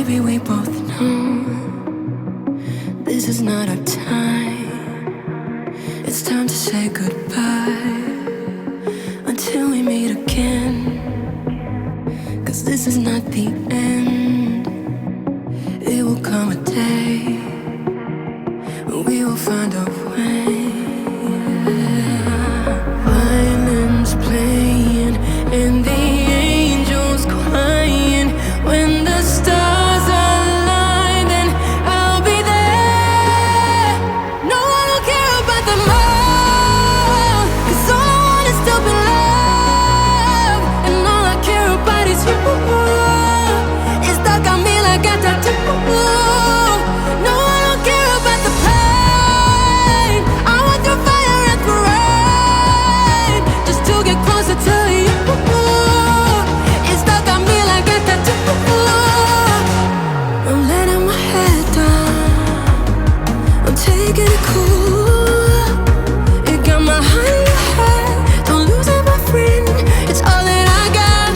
Baby, we both know this is not our time. It's time to say goodbye until we meet again. 'Cause this is not the end. It will come a day when we will find a way. Violins playing and the angels crying. When the stars align, then I'll be there. No, I don't care about them all, 'cause all I want is to be loved. And all I care about is you. It's stuck on me like a tattoo. No, I don't care about the pain. I went through fire and through rain just to get closer to you. It's stuck on me like a tattoo. I'm letting my head down, I'm taking it cool. It got my heart in your head, don't lose it, my friend. It's all that I got.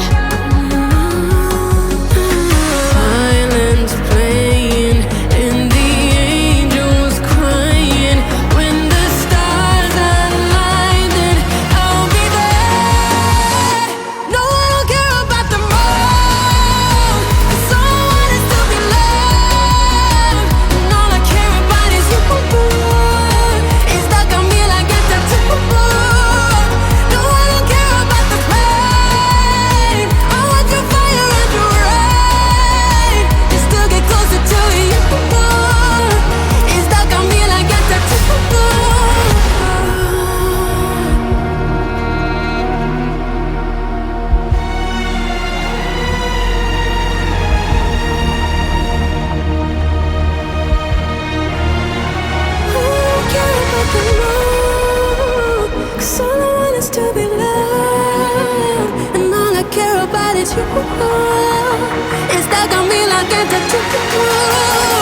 Violins playing and the angels crying. When the stars align, then I'll be there. No, I don't care about them all, 'cause all I want is to be loved. And all I care about is you. It's stuck on me like a tattoo. No, I don't care about the pain. I went through fire and through rain just to get closer to you. It's stuck on me like a tattoo. Cause all I want is to be loved. And all I care about is you. It's stuck on me like a tattoo.